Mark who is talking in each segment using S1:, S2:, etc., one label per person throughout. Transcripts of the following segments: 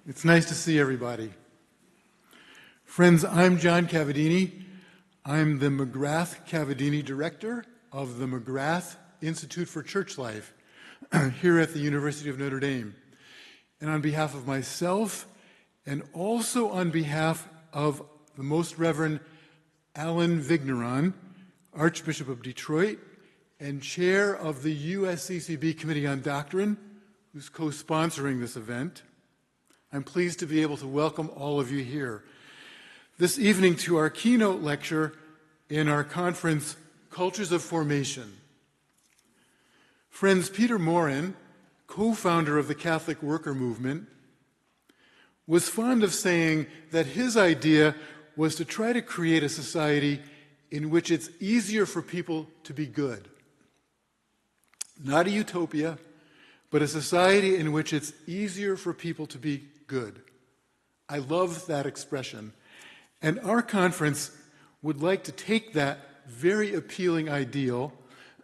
S1: It's nice to see everybody. Friends, I'm John Cavadini. I'm the McGrath Cavadini Director of the McGrath Institute for Church Life here at the University of Notre Dame. And on behalf of myself, and also on behalf of the Most Reverend Alan Vigneron, Archbishop of Detroit, and Chair of the USCCB Committee on Doctrine, who's co-sponsoring this event, I'm pleased to be able to welcome all of you here this evening to our keynote lecture in our conference, Cultures of Formation. Friends, Peter Morin, co-founder of the Catholic Worker Movement, was fond of saying that his idea was to try to create a society in which it's easier for people to be good. Not a utopia, but a society in which it's easier for people to be good. I love that expression. And our conference would like to take that very appealing ideal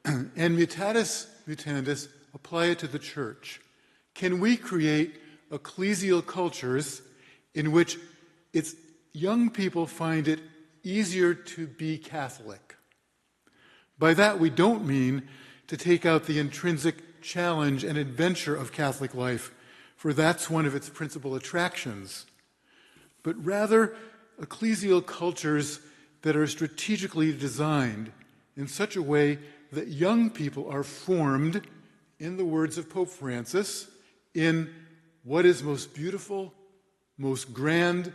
S1: and mutatis mutandis apply it to the church. Can we create ecclesial cultures in which it's young people find it easier to be Catholic? By that we don't mean to take out the intrinsic challenge and adventure of Catholic life, for that's one of its principal attractions, but rather ecclesial cultures that are strategically designed in such a way that young people are formed, in the words of Pope Francis, in what is most beautiful, most grand,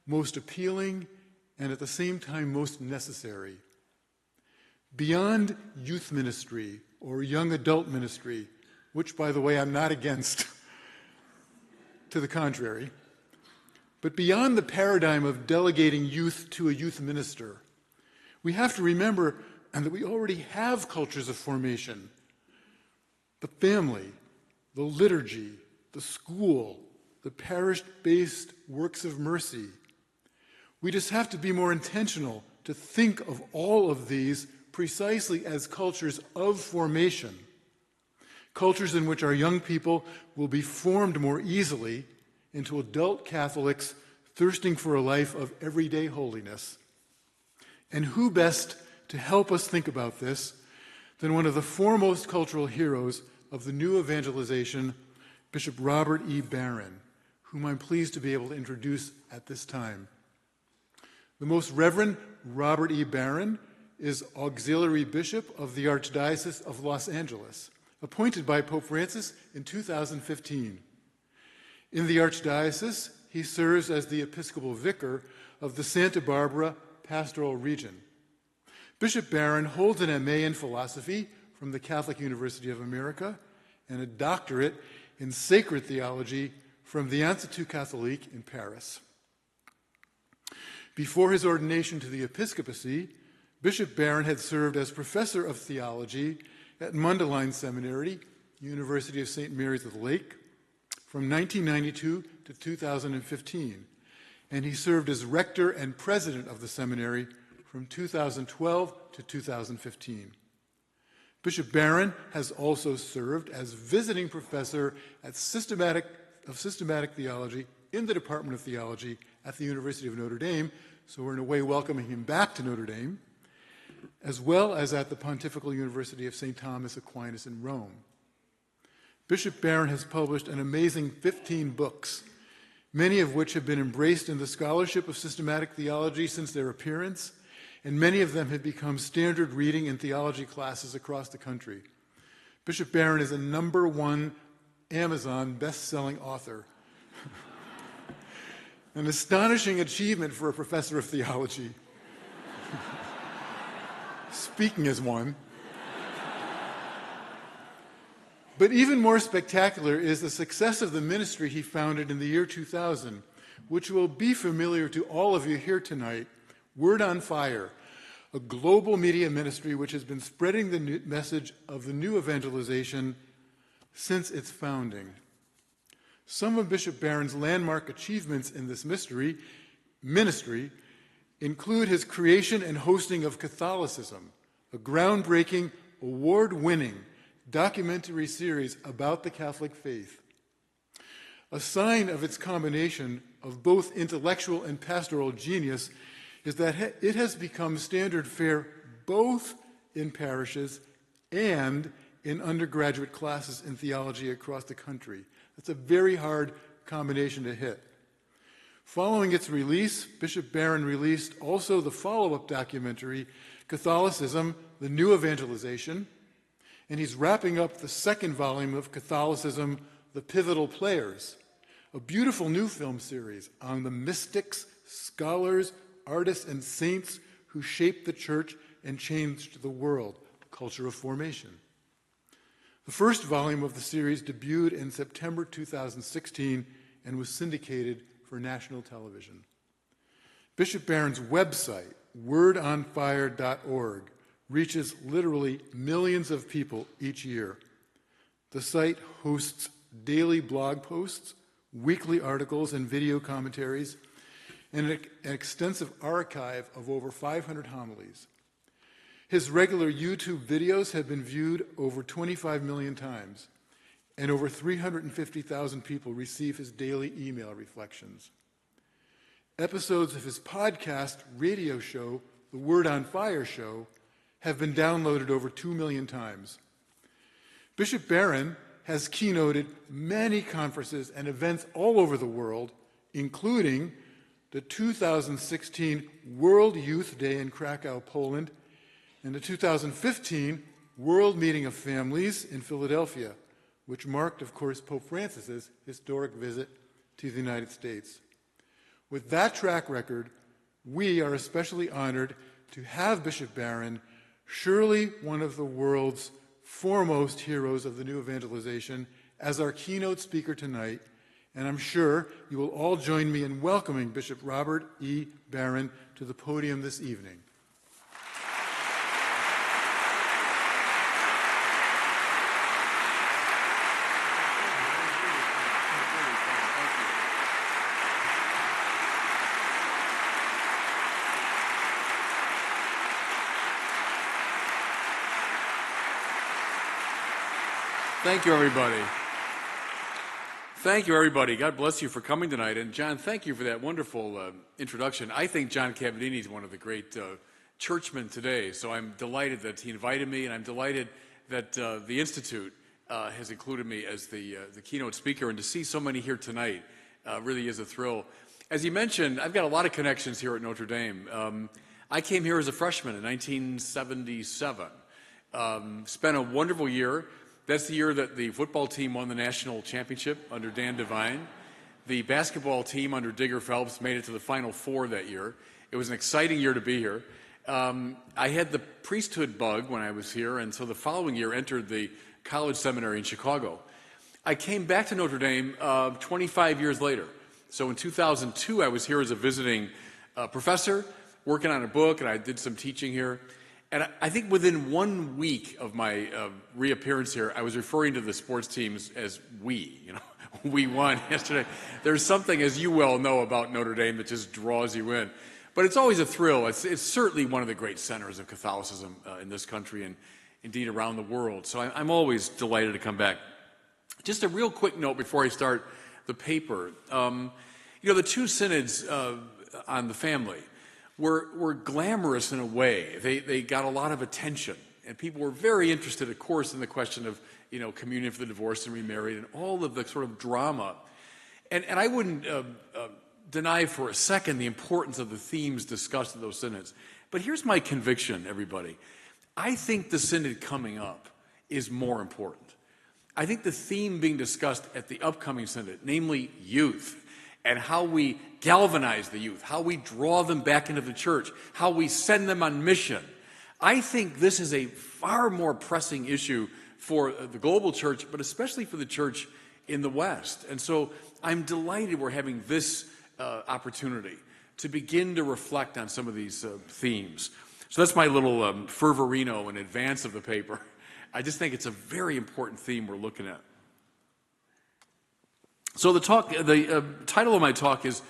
S1: most appealing, and at the same time most necessary. Beyond youth ministry or young adult ministry, which, by the way, I'm not against, to the contrary, but beyond the paradigm of delegating youth to a youth minister, we have to remember that we already have cultures of formation. The family, the liturgy, the school, the parish-based works of mercy. We just have to be more intentional to think of all of these precisely as cultures of formation, cultures in which our young people will be formed more easily into adult Catholics thirsting for a life of everyday holiness. And who best to help us think about this than one of the foremost cultural heroes of the new evangelization, Bishop Robert E. Barron, whom I'm pleased to be able to introduce at this time. The Most Reverend Robert E. Barron is Auxiliary Bishop of the Archdiocese of Los Angeles, appointed by Pope Francis in 2015. In the Archdiocese, he serves as the Episcopal Vicar of the Santa Barbara Pastoral Region. Bishop Barron holds an MA in Philosophy from the Catholic University of America and a doctorate in Sacred Theology from the Institut Catholique in Paris. Before his ordination to the episcopacy, Bishop Barron had served as professor of theology at Mundelein Seminary, University of St. Mary's of the Lake, from 1992 to 2015, and he served as rector and president of the seminary from 2012 to 2015. Bishop Barron has also served as visiting professor of systematic theology in the Department of Theology at the University of Notre Dame, so we're in a way welcoming him back to Notre Dame, as well as at the Pontifical University of St. Thomas Aquinas in Rome. Bishop Barron has published an amazing 15 books, many of which have been embraced in the scholarship of systematic theology since their appearance, and many of them have become standard reading in theology classes across the country. Bishop Barron is a #1 Amazon best-selling author. An astonishing achievement for a professor of theology. Speaking as one. But even more spectacular is the success of the ministry he founded in the year 2000, which will be familiar to all of you here tonight, Word on Fire, a global media ministry which has been spreading the message of the new evangelization since its founding. Some of Bishop Barron's landmark achievements in this ministry include his creation and hosting of Catholicism, a groundbreaking, award-winning documentary series about the Catholic faith. A sign of its combination of both intellectual and pastoral genius is that it has become standard fare both in parishes and in undergraduate classes in theology across the country. That's a very hard combination to hit. Following its release, Bishop Barron released also the follow-up documentary, Catholicism, the New Evangelization, and he's wrapping up the second volume of Catholicism, The Pivotal Players, a beautiful new film series on the mystics, scholars, artists, and saints who shaped the church and changed the world, Culture of Formation. The first volume of the series debuted in September 2016 and was syndicated for national television. Bishop Barron's website, wordonfire.org, reaches literally millions of people each year. The site hosts daily blog posts, weekly articles and video commentaries, and an extensive archive of over 500 homilies. His regular YouTube videos have been viewed over 25 million times, and over 350,000 people receive his daily email reflections. Episodes of his podcast radio show, The Word on Fire Show, have been downloaded over 2 million times. Bishop Barron has keynoted many conferences and events all over the world, including the 2016 World Youth Day in Krakow, Poland, and the 2015 World Meeting of Families in Philadelphia, which marked, of course, Pope Francis's historic visit to the United States. With that track record, we are especially honored to have Bishop Barron, surely one of the world's foremost heroes of the new evangelization, as our keynote speaker tonight, and I'm sure you will all join me in welcoming Bishop Robert E. Barron to the podium this evening.
S2: Thank you, everybody. Thank you, everybody. God bless you for coming tonight. And John, thank you for that wonderful introduction. I think John Cavadini is one of the great churchmen today. So I'm delighted that he invited me, and I'm delighted that the Institute has included me as the keynote speaker. And to see so many here tonight really is a thrill. As you mentioned, I've got a lot of connections here at Notre Dame. I came here as a freshman in 1977. Spent a wonderful year. That's the year that the football team won the national championship under Dan Devine. The basketball team under Digger Phelps made it to the Final Four that year. It was an exciting year to be here. I had the priesthood bug when I was here, and so the following year entered the college seminary in Chicago. I came back to Notre Dame 25 years later. So in 2002, I was here as a visiting professor, working on a book, and I did some teaching here. And I think within 1 week of my reappearance here, I was referring to the sports teams as we. We won yesterday. There's something, as you well know, about Notre Dame that just draws you in. But it's always a thrill. It's certainly one of the great centers of Catholicism in this country and indeed around the world. So I'm always delighted to come back. Just a real quick note before I start the paper. The two synods on the family were glamorous in a way. They got a lot of attention, and people were very interested, of course, in the question of communion for the divorced and remarried and all of the sort of drama. And I wouldn't deny for a second the importance of the themes discussed in those synods. But here's my conviction, everybody. I think the synod coming up is more important. I think the theme being discussed at the upcoming synod, namely youth, and how we galvanize the youth, how we draw them back into the church, how we send them on mission. I think this is a far more pressing issue for the global church, but especially for the church in the West. And so I'm delighted we're having this opportunity to begin to reflect on some of these themes. So that's my little fervorino in advance of the paper. I just think it's a very important theme we're looking at. So the title of my talk is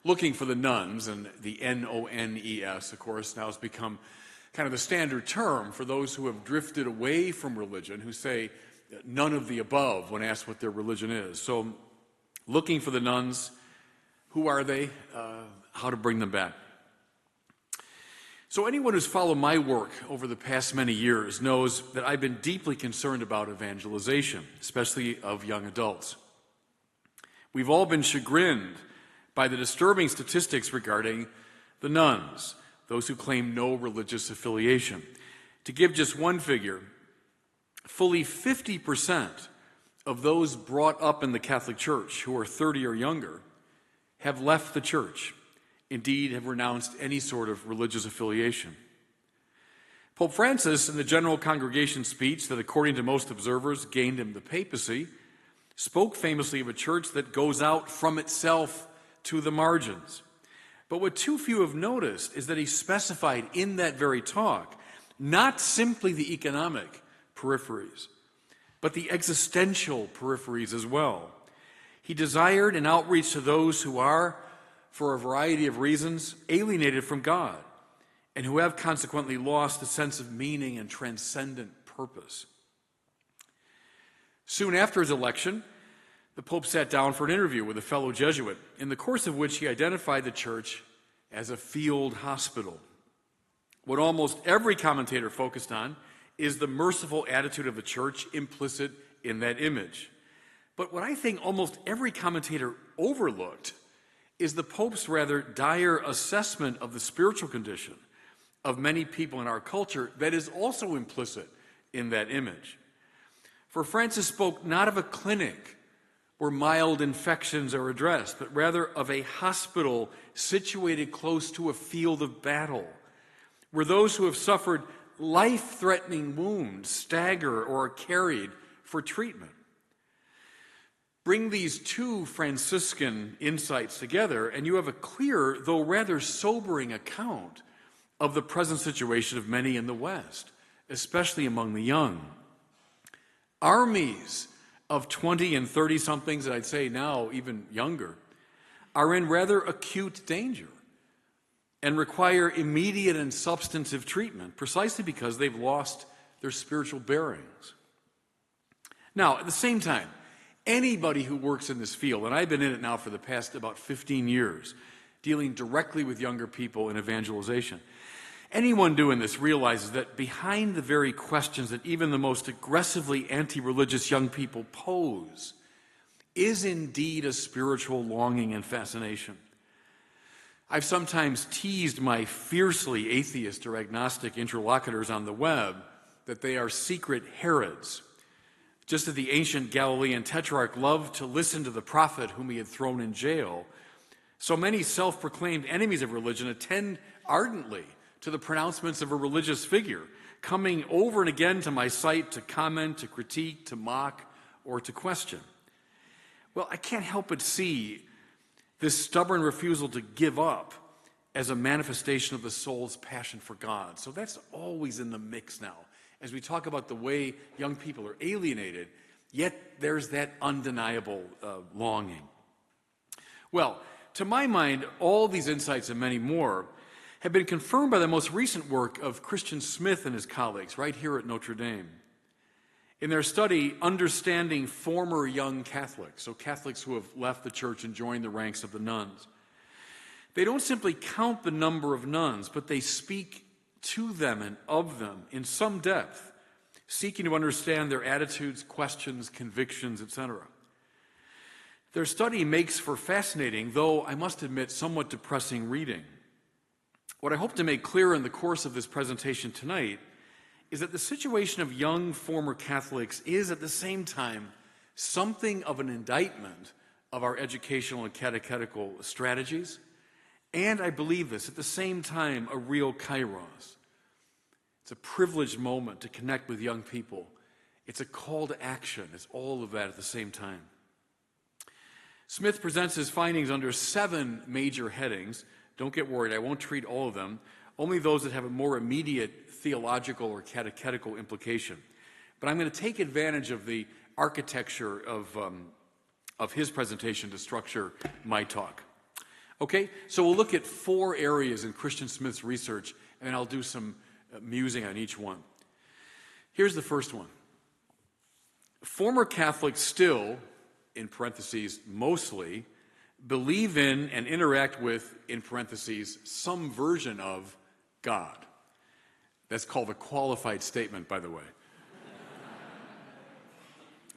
S2: Looking for the Nones, and the N-O-N-E-S, of course, now has become kind of the standard term for those who have drifted away from religion, who say none of the above when asked what their religion is. So looking for the nuns. Who are they? How to bring them back. So anyone who's followed my work over the past many years knows that I've been deeply concerned about evangelization, especially of young adults. We've all been chagrined by the disturbing statistics regarding the nuns, those who claim no religious affiliation. To give just one figure, fully 50% of those brought up in the Catholic Church who are 30 or younger have left the church, indeed have renounced any sort of religious affiliation. Pope Francis, in the General Congregation speech that, according to most observers, gained him the papacy, spoke famously of a church that goes out from itself to the margins. But what too few have noticed is that he specified in that very talk not simply the economic peripheries, but the existential peripheries as well. He desired an outreach to those who are, for a variety of reasons, alienated from God, and who have consequently lost a sense of meaning and transcendent purpose. Soon after his election, the Pope sat down for an interview with a fellow Jesuit, in the course of which he identified the church as a field hospital. What almost every commentator focused on is the merciful attitude of the church implicit in that image. But what I think almost every commentator overlooked is the Pope's rather dire assessment of the spiritual condition of many people in our culture that is also implicit in that image. For Francis spoke not of a clinic where mild infections are addressed, but rather of a hospital situated close to a field of battle, where those who have suffered life-threatening wounds stagger or are carried for treatment. Bring these two Franciscan insights together, and you have a clear, though rather sobering account of the present situation of many in the West, especially among the young. Armies of 20 and 30-somethings, and I'd say now even younger, are in rather acute danger and require immediate and substantive treatment precisely because they've lost their spiritual bearings. Now, at the same time, anybody who works in this field, and I've been in it now for the past about 15 years, dealing directly with younger people in evangelization, anyone doing this realizes that behind the very questions that even the most aggressively anti-religious young people pose is indeed a spiritual longing and fascination. I've sometimes teased my fiercely atheist or agnostic interlocutors on the web that they are secret Herods. Just as the ancient Galilean tetrarch loved to listen to the prophet whom he had thrown in jail, so many self-proclaimed enemies of religion attend ardently to the pronouncements of a religious figure, coming over and again to my site to comment, to critique, to mock, or to question. Well, I can't help but see this stubborn refusal to give up as a manifestation of the soul's passion for God. So that's always in the mix now. As we talk about the way young people are alienated, yet there's that undeniable longing. Well, to my mind, all these insights and many more have been confirmed by the most recent work of Christian Smith and his colleagues right here at Notre Dame. In their study, Understanding Former Young Catholics, so Catholics who have left the church and joined the ranks of the nuns, they don't simply count the number of nuns, but they speak to them and of them in some depth, seeking to understand their attitudes, questions, convictions, etc. Their study makes for fascinating, though I must admit somewhat depressing reading. What I hope to make clear in the course of this presentation tonight is that the situation of young former Catholics is at the same time something of an indictment of our educational and catechetical strategies, and I believe this, at the same time, a real kairos. It's a privileged moment to connect with young people. It's a call to action. It's all of that at the same time. Smith presents his findings under 7 major headings. Don't get worried, I won't treat all of them, only those that have a more immediate theological or catechetical implication. But I'm going to take advantage of the architecture of his presentation to structure my talk. Okay, so we'll look at 4 areas in Christian Smith's research, and I'll do some musing on each one. Here's the first one. Former Catholics still, in parentheses, mostly, believe in and interact with, in parentheses, some version of God. That's called a qualified statement, by the way.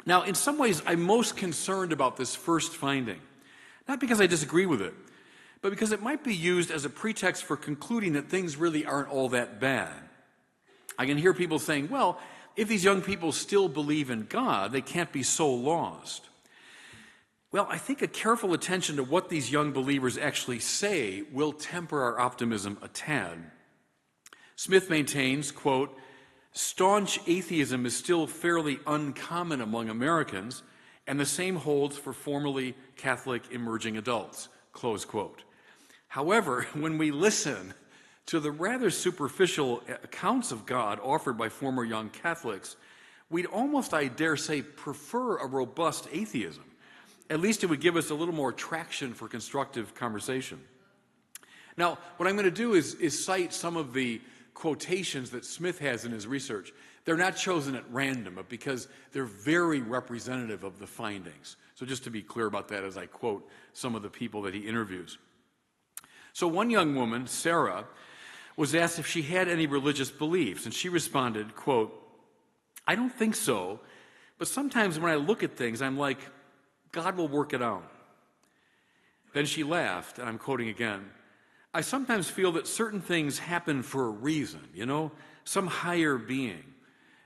S2: Now, in some ways, I'm most concerned about this first finding, not because I disagree with it, but because it might be used as a pretext for concluding that things really aren't all that bad. I can hear people saying, well, if these young people still believe in God, they can't be so lost. Well, I think a careful attention to what these young believers actually say will temper our optimism a tad. Smith maintains, quote, staunch atheism is still fairly uncommon among Americans, and the same holds for formerly Catholic emerging adults, close quote. However, when we listen to the rather superficial accounts of God offered by former young Catholics, we'd almost, I dare say, prefer a robust atheism. At least it would give us a little more traction for constructive conversation. Now, what I'm going to do is cite some of the quotations that Smith has in his research. They're not chosen at random, but because they're very representative of the findings. So just to be clear about that as I quote some of the people that he interviews. So one young woman, Sarah, was asked if she had any religious beliefs, and she responded, quote, I don't think so, but sometimes when I look at things, I'm like, God will work it out. Then she laughed, and I'm quoting again, I sometimes feel that certain things happen for a reason, some higher being.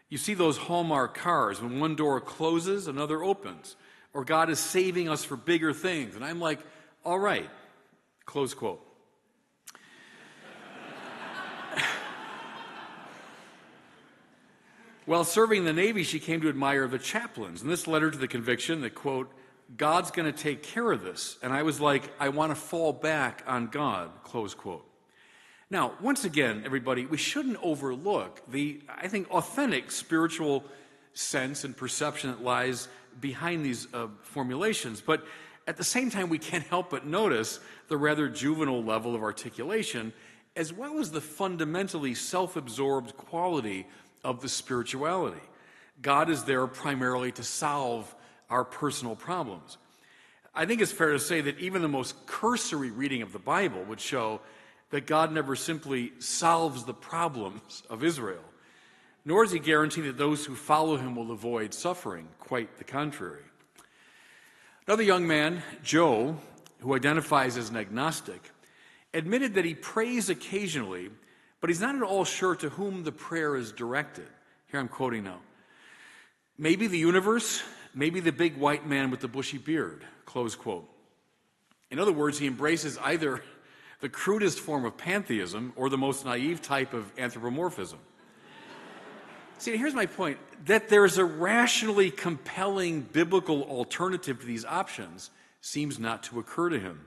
S2: You see those Hallmark cars, when one door closes, another opens, or God is saving us for bigger things. And I'm like, all right, close quote. While serving in the Navy, she came to admire the chaplains, and this led her to the conviction that, quote, God's going to take care of this. And I was like, I want to fall back on God, close quote. Now, once again, everybody, we shouldn't overlook the, I think, authentic spiritual sense and perception that lies behind these formulations. But at the same time, we can't help but notice the rather juvenile level of articulation, as well as the fundamentally self-absorbed quality of the spirituality. God is there primarily to solve our personal problems. I think it's fair to say that even the most cursory reading of the Bible would show that God never simply solves the problems of Israel, nor does he guarantee that those who follow him will avoid suffering. Quite the contrary. Another young man, Joe, who identifies as an agnostic, admitted that he prays occasionally, but he's not at all sure to whom the prayer is directed. Here I'm quoting now. Maybe the universe, maybe the big white man with the bushy beard, close quote. In other words, he embraces either the crudest form of pantheism or the most naive type of anthropomorphism. See, here's my point, that there's a rationally compelling biblical alternative to these options seems not to occur to him.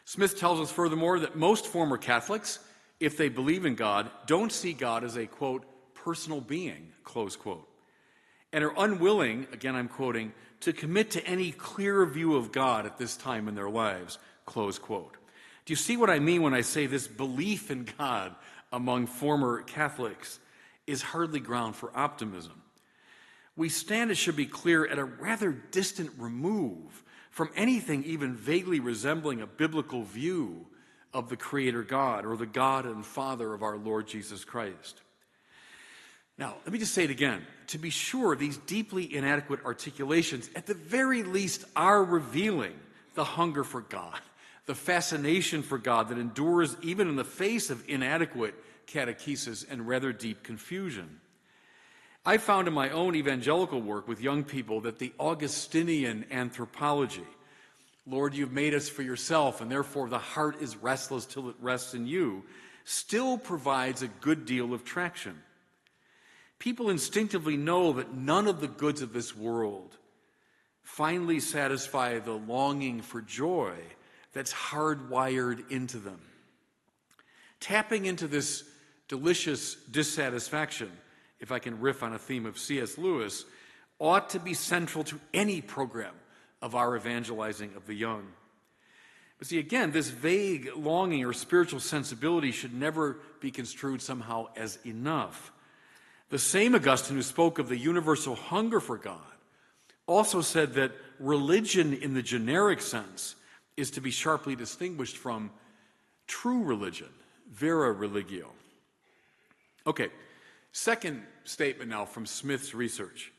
S2: Smith tells us furthermore that most former Catholics, if they believe in God, don't see God as a, quote, personal being, close quote, and are unwilling, again I'm quoting, to commit to any clear view of God at this time in their lives, close quote. Do you see what I mean when I say this belief in God among former Catholics is hardly ground for optimism? We stand, it should be clear, at a rather distant remove from anything even vaguely resembling a biblical view of the Creator God or the God and Father of our Lord Jesus Christ. Now, let me just say it again. To be sure, these deeply inadequate articulations, at the very least, are revealing the hunger for God, the fascination for God that endures even in the face of inadequate catechesis and rather deep confusion. I found in my own evangelical work with young people that the Augustinian anthropology, Lord, you've made us for yourself, and therefore the heart is restless till it rests in you, still provides a good deal of traction. People instinctively know that none of the goods of this world finally satisfy the longing for joy that's hardwired into them. Tapping into this delicious dissatisfaction, if I can riff on a theme of C.S. Lewis, ought to be central to any program of our evangelizing of the young. But see, again, this vague longing or spiritual sensibility should never be construed somehow as enough. The same Augustine who spoke of the universal hunger for God also said that religion in the generic sense is to be sharply distinguished from true religion, vera religio. Okay, second statement now from Smith's research.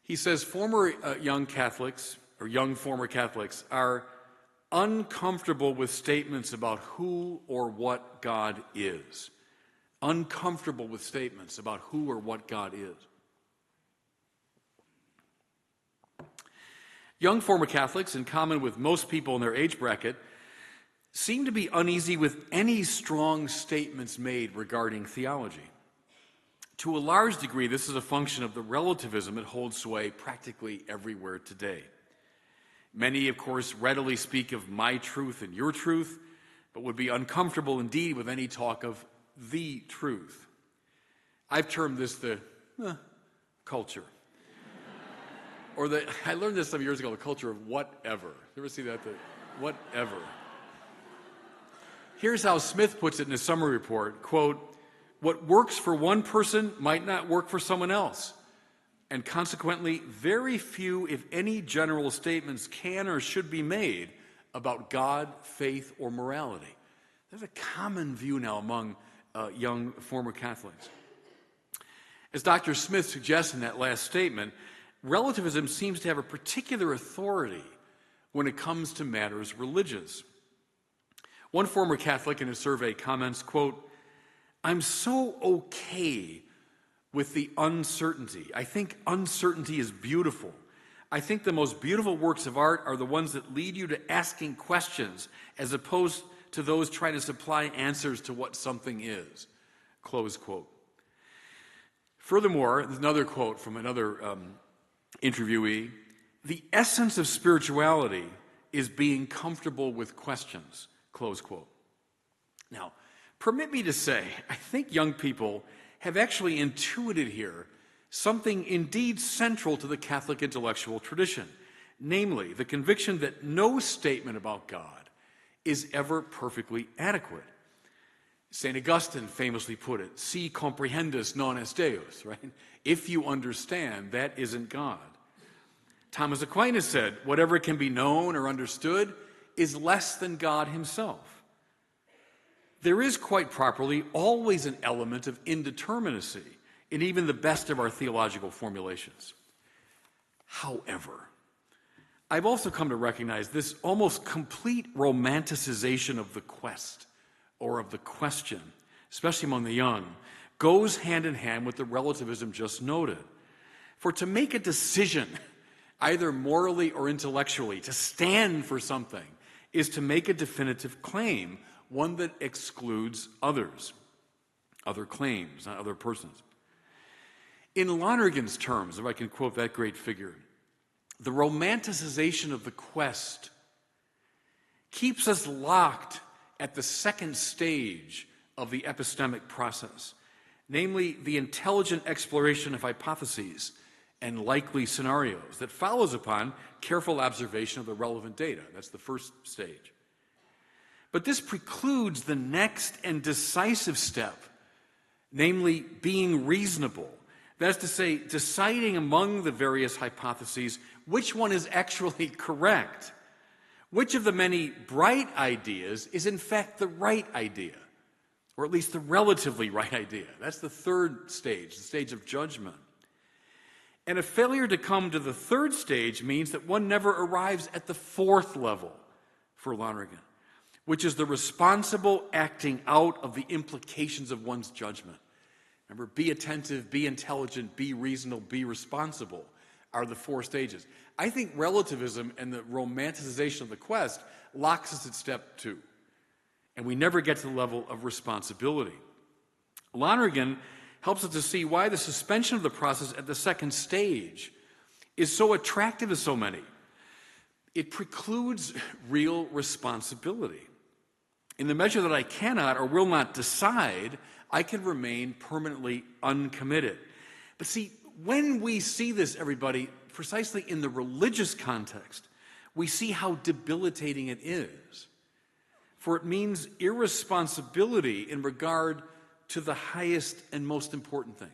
S2: He says former young Catholics, or young former Catholics, are uncomfortable with statements about who or what God is. Uncomfortable with statements about who or what God is. Young former Catholics, in common with most people in their age bracket, seem to be uneasy with any strong statements made regarding theology. To a large degree, this is a function of the relativism that holds sway practically everywhere today. Many, of course, readily speak of my truth and your truth, but would be uncomfortable indeed with any talk of the truth. I've termed this the culture. Or I learned this some years ago, the culture of whatever. You ever see that? The whatever. Here's how Smith puts it in his summary report, quote, "What works for one person might not work for someone else, and consequently, very few, if any, general statements can or should be made about God, faith, or morality." There's a common view now among young former Catholics. As Dr. Smith suggests in that last statement, relativism seems to have a particular authority when it comes to matters religious. One former Catholic in a survey comments, quote, "I'm so okay with the uncertainty. I think uncertainty is beautiful. I think the most beautiful works of art are the ones that lead you to asking questions as opposed to those trying to supply answers to what something is." Close quote. Furthermore, there's another quote from another interviewee. "The essence of spirituality is being comfortable with questions." Close quote. Now, permit me to say, I think young people have actually intuited here something indeed central to the Catholic intellectual tradition, namely the conviction that no statement about God is ever perfectly adequate. St. Augustine famously put it, "Si comprehendus non est Deus," right? If you understand, that isn't God. Thomas Aquinas said, "Whatever can be known or understood is less than God himself." There is quite properly always an element of indeterminacy in even the best of our theological formulations. However, I've also come to recognize this almost complete romanticization of the quest or of the question, especially among the young, goes hand in hand with the relativism just noted. For to make a decision, either morally or intellectually, to stand for something, is to make a definitive claim, one that excludes others, other claims, not other persons. In Lonergan's terms, if I can quote that great figure, the romanticization of the quest keeps us locked at the second stage of the epistemic process, namely the intelligent exploration of hypotheses and likely scenarios that follows upon careful observation of the relevant data. That's the first stage. But this precludes the next and decisive step, namely being reasonable. That is to say, deciding among the various hypotheses which one is actually correct. Which of the many bright ideas is in fact the right idea, or at least the relatively right idea. That's the third stage, the stage of judgment. And a failure to come to the third stage means that one never arrives at the fourth level for Lonergan, which is the responsible acting out of the implications of one's judgment. Remember, be attentive, be intelligent, be reasonable, be responsible are the four stages. I think relativism and the romanticization of the quest locks us at step 2, and we never get to the level of responsibility. Lonergan helps us to see why the suspension of the process at the second stage is so attractive to so many. It precludes real responsibility. In the measure that I cannot or will not decide, I can remain permanently uncommitted. But see, when we see this, everybody, precisely in the religious context, we see how debilitating it is. For it means irresponsibility in regard to the highest and most important things.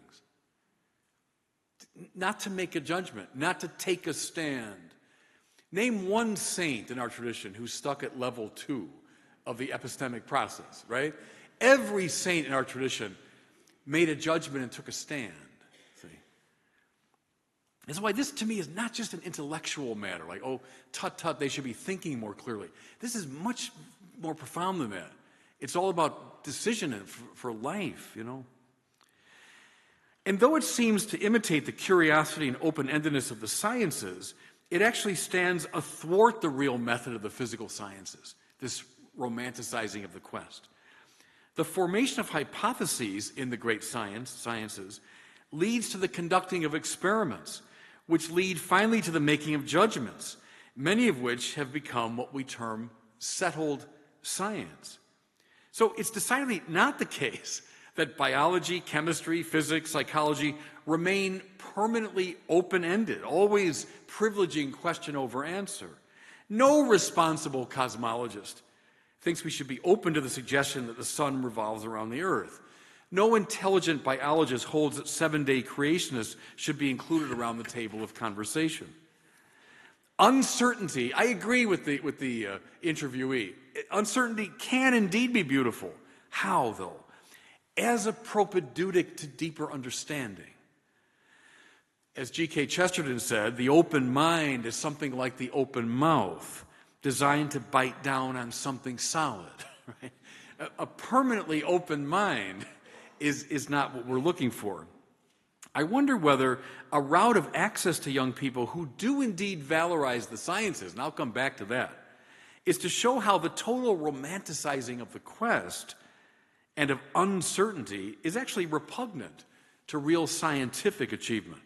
S2: not to make a judgment, not to take a stand. Name one saint in our tradition who's stuck at level 2 of the epistemic process, right? Every saint in our tradition made a judgment and took a stand. See? That's why this, to me, is not just an intellectual matter, like, oh, tut-tut, they should be thinking more clearly. This is much more profound than that. It's all about decision for life, you know? And though it seems to imitate the curiosity and open-endedness of the sciences, it actually stands athwart the real method of the physical sciences, this romanticizing of the quest. The formation of hypotheses in the great sciences leads to the conducting of experiments, which lead finally to the making of judgments, many of which have become what we term settled science. So it's decidedly not the case that biology, chemistry, physics, psychology remain permanently open-ended, always privileging question over answer. No responsible cosmologist thinks we should be open to the suggestion that the sun revolves around the earth. No intelligent biologist holds that seven-day creationists should be included around the table of conversation. Uncertainty, I agree with the interviewee. Uncertainty can indeed be beautiful. How, though? As a propedeutic to deeper understanding. As G.K. Chesterton said, the open mind is something like the open mouth, designed to bite down on something solid. Right? A permanently open mind is not what we're looking for. I wonder whether a route of access to young people who do indeed valorize the sciences, and I'll come back to that, is to show how the total romanticizing of the quest and of uncertainty is actually repugnant to real scientific achievement.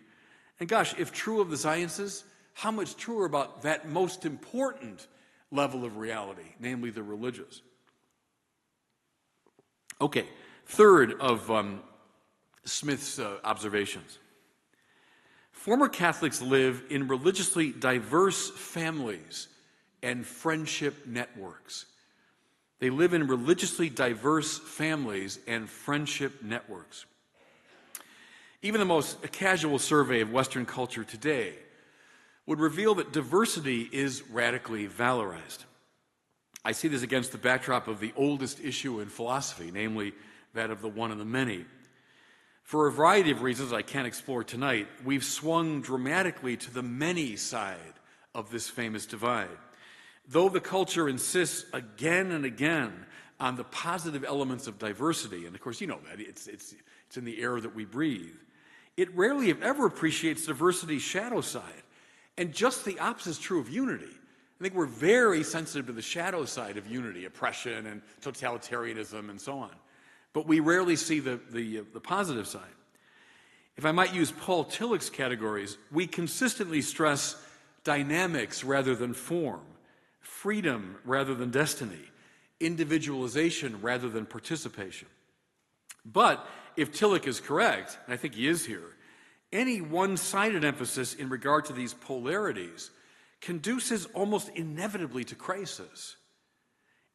S2: And gosh, if true of the sciences, how much truer about that most important level of reality, namely the religious? Okay, third of Smith's observations. Former Catholics live in religiously diverse families and friendship networks. They live in religiously diverse families and friendship networks. Even the most casual survey of Western culture today would reveal that diversity is radically valorized. I see this against the backdrop of the oldest issue in philosophy, namely that of the one and the many. For a variety of reasons I can't explore tonight, we've swung dramatically to the many side of this famous divide. Though the culture insists again and again on the positive elements of diversity, and of course you know that, it's in the air that we breathe, it rarely, if ever, appreciates diversity's shadow side. And just the opposite is true of unity. I think we're very sensitive to the shadow side of unity, oppression and totalitarianism and so on. But we rarely see the positive side. If I might use Paul Tillich's categories, we consistently stress dynamics rather than form, freedom rather than destiny, individualization rather than participation. But if Tillich is correct, and I think he is here, any one-sided emphasis in regard to these polarities conduces almost inevitably to crisis.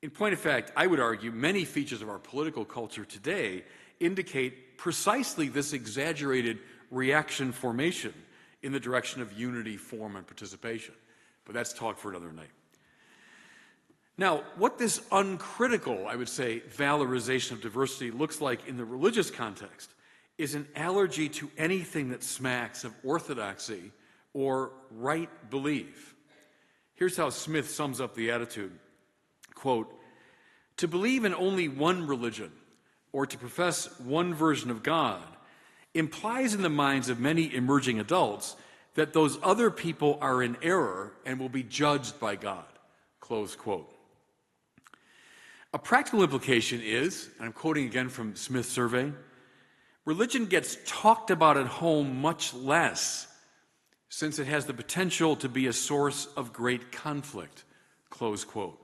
S2: In point of fact, I would argue many features of our political culture today indicate precisely this exaggerated reaction formation in the direction of unity, form, and participation. But that's talk for another night. Now, what this uncritical, I would say, valorization of diversity looks like in the religious context is an allergy to anything that smacks of orthodoxy or right belief. Here's how Smith sums up the attitude. Quote, "To believe in only one religion or to profess one version of God implies in the minds of many emerging adults that those other people are in error and will be judged by God." Close quote. A practical implication is, and I'm quoting again from Smith's survey, religion gets talked about at home much less since it has the potential to be a source of great conflict. Close quote.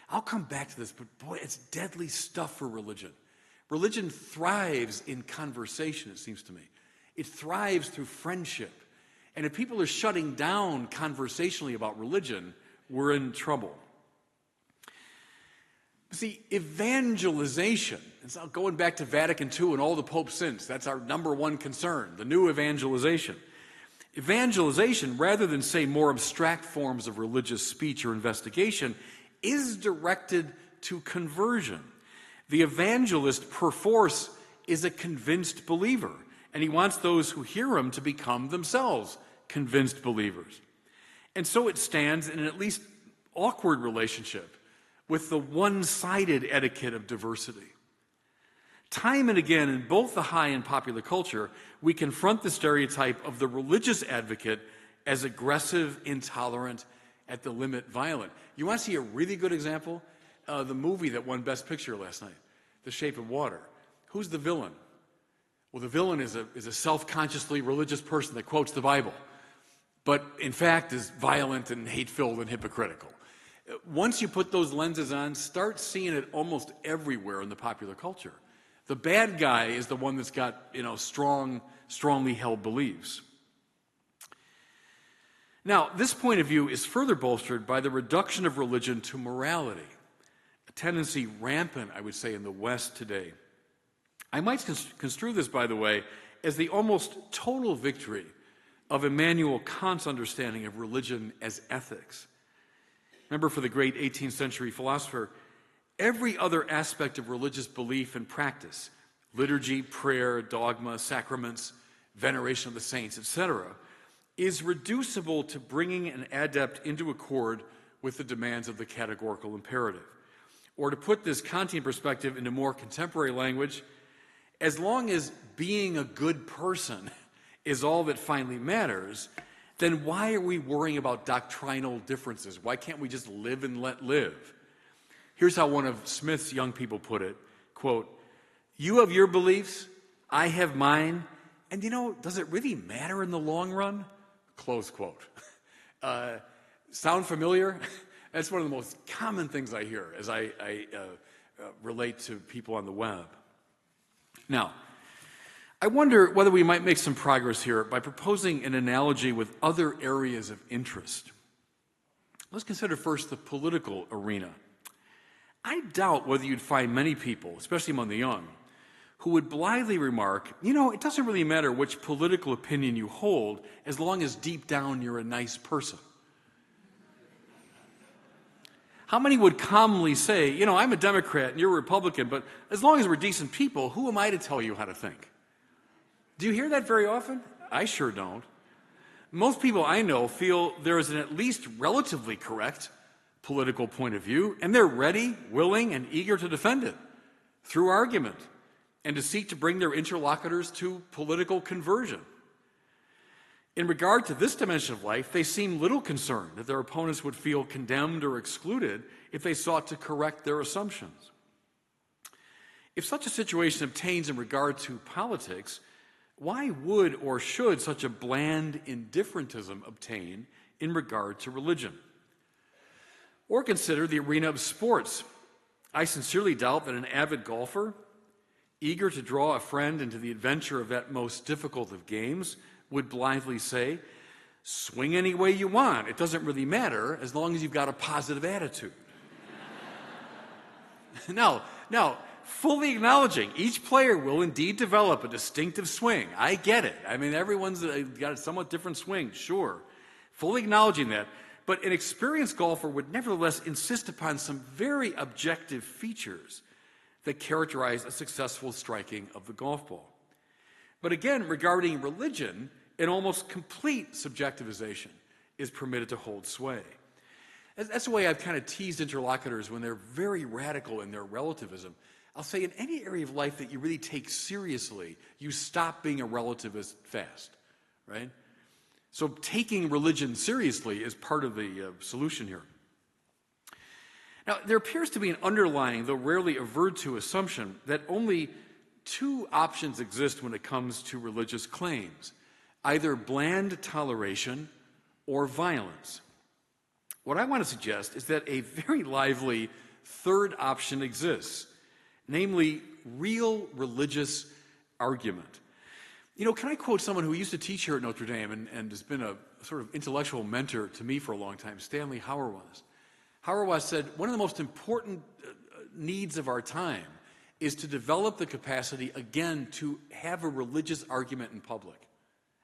S2: I'll come back to this, but boy, it's deadly stuff for religion. Religion thrives in conversation, it seems to me. It thrives through friendship. And if people are shutting down conversationally about religion, we're in trouble. See, evangelization, it's going back to Vatican II and all the popes since, that's our number one concern, the new evangelization. Evangelization, rather than, say, more abstract forms of religious speech or investigation, is directed to conversion. The evangelist, perforce, is a convinced believer, and he wants those who hear him to become themselves convinced believers. And so it stands in an at least awkward relationship with the one-sided etiquette of diversity. Time and again, in both the high and popular culture, we confront the stereotype of the religious advocate as aggressive, intolerant, at the limit violent. You want to see a really good example? The movie that won Best Picture last night, The Shape of Water. Who's the villain? Well, the villain is a self-consciously religious person that quotes the Bible, but in fact is violent and hate-filled and hypocritical. Once you put those lenses on, start seeing it almost everywhere in the popular culture. The bad guy is the one that's got, strongly held beliefs. Now, this point of view is further bolstered by the reduction of religion to morality, a tendency rampant, I would say, in the West today. I might construe this, by the way, as the almost total victory of Immanuel Kant's understanding of religion as ethics. Remember, for the great 18th century philosopher, every other aspect of religious belief and practice, liturgy, prayer, dogma, sacraments, veneration of the saints, etc., is reducible to bringing an adept into accord with the demands of the categorical imperative. Or to put this Kantian perspective into more contemporary language, as long as being a good person is all that finally matters, then why are we worrying about doctrinal differences? Why can't we just live and let live? Here's how one of Smith's young people put it, quote, "You have your beliefs, I have mine, and does it really matter in the long run?" Close quote. Sound familiar? That's one of the most common things I hear as I relate to people on the web. Now, I wonder whether we might make some progress here by proposing an analogy with other areas of interest. Let's consider first the political arena. I doubt whether you'd find many people, especially among the young, who would blithely remark, it doesn't really matter which political opinion you hold as long as deep down you're a nice person. How many would calmly say, I'm a Democrat and you're a Republican, but as long as we're decent people, who am I to tell you how to think? Do you hear that very often? I sure don't. Most people I know feel there is an at least relatively correct political point of view, and they're ready, willing, and eager to defend it through argument and to seek to bring their interlocutors to political conversion. In regard to this dimension of life, they seem little concerned that their opponents would feel condemned or excluded if they sought to correct their assumptions. If such a situation obtains in regard to politics, why would or should such a bland indifferentism obtain in regard to religion? Or consider the arena of sports. I sincerely doubt that an avid golfer, eager to draw a friend into the adventure of that most difficult of games, would blithely say, swing any way you want. It doesn't really matter as long as you've got a positive attitude. Now, fully acknowledging each player will indeed develop a distinctive swing. I get it. I mean, everyone's got a somewhat different swing, sure. Fully acknowledging that. But an experienced golfer would nevertheless insist upon some very objective features that characterize a successful striking of the golf ball. But again, regarding religion, an almost complete subjectivization is permitted to hold sway. That's the way I've kind of teased interlocutors when they're very radical in their relativism. I'll say in any area of life that you really take seriously, you stop being a relativist fast, right? So taking religion seriously is part of the solution here. Now, there appears to be an underlying, though rarely averred to, assumption that only two options exist when it comes to religious claims, either bland toleration or violence. What I want to suggest is that a very lively third option exists, namely real religious argument. Can I quote someone who used to teach here at Notre Dame and has been a sort of intellectual mentor to me for a long time, Stanley Hauerwas. Hauerwas said, one of the most important needs of our time is to develop the capacity, again, to have a religious argument in public.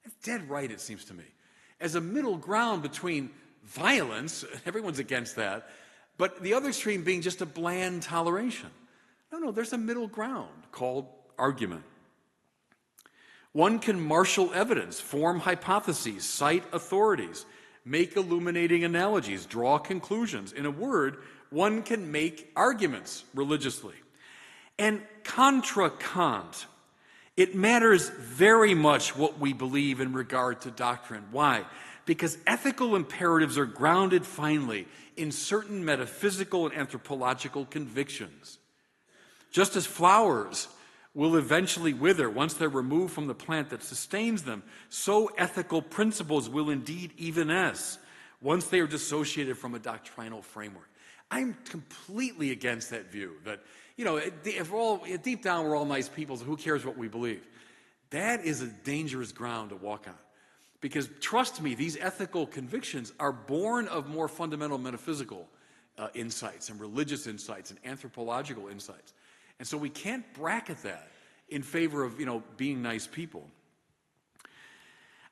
S2: That's dead right, it seems to me. As a middle ground between violence, everyone's against that, but the other extreme being just a bland toleration. No, there's a middle ground called argument. One can marshal evidence, form hypotheses, cite authorities, make illuminating analogies, draw conclusions. In a word, one can make arguments religiously. And contra Kant, it matters very much what we believe in regard to doctrine. Why? Because ethical imperatives are grounded finally in certain metaphysical and anthropological convictions. Just as flowers will eventually wither once they're removed from the plant that sustains them, so ethical principles will indeed evanesce once they are dissociated from a doctrinal framework. I'm completely against that view that, if deep down we're all nice people, so who cares what we believe? That is a dangerous ground to walk on. Because trust me, these ethical convictions are born of more fundamental metaphysical insights and religious insights and anthropological insights. And so we can't bracket that in favor of, being nice people.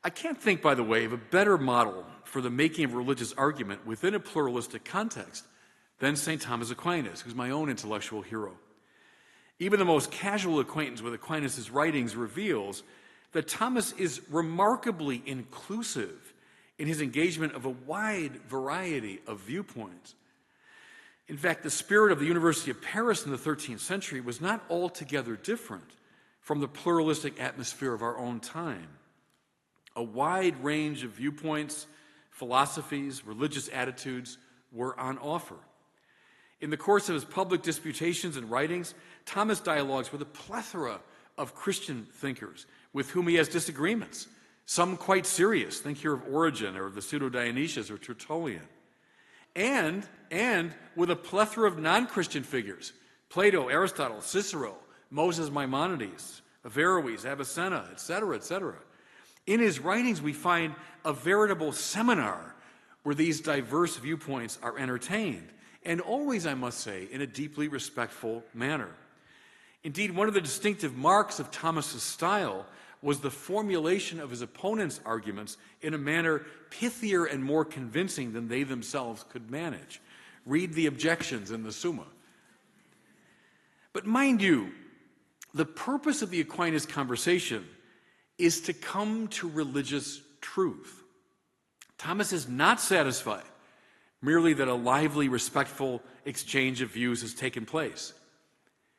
S2: I can't think, by the way, of a better model for the making of religious argument within a pluralistic context than St. Thomas Aquinas, who's my own intellectual hero. Even the most casual acquaintance with Aquinas' writings reveals that Thomas is remarkably inclusive in his engagement of a wide variety of viewpoints. In fact, the spirit of the University of Paris in the 13th century was not altogether different from the pluralistic atmosphere of our own time. A wide range of viewpoints, philosophies, religious attitudes were on offer. In the course of his public disputations and writings, Thomas dialogues with a plethora of Christian thinkers with whom he has disagreements, some quite serious. Think here of Origen or the Pseudo-Dionysius or Tertullian. And with a plethora of non-Christian figures, Plato, Aristotle, Cicero, Moses Maimonides, Averroes, Avicenna, etc., etc. In his writings, we find a veritable seminar where these diverse viewpoints are entertained, and always, I must say, in a deeply respectful manner. Indeed, one of the distinctive marks of Thomas's style was the formulation of his opponents' arguments in a manner pithier and more convincing than they themselves could manage. Read the objections in the Summa. But mind you, the purpose of the Aquinas conversation is to come to religious truth. Thomas is not satisfied merely that a lively, respectful exchange of views has taken place.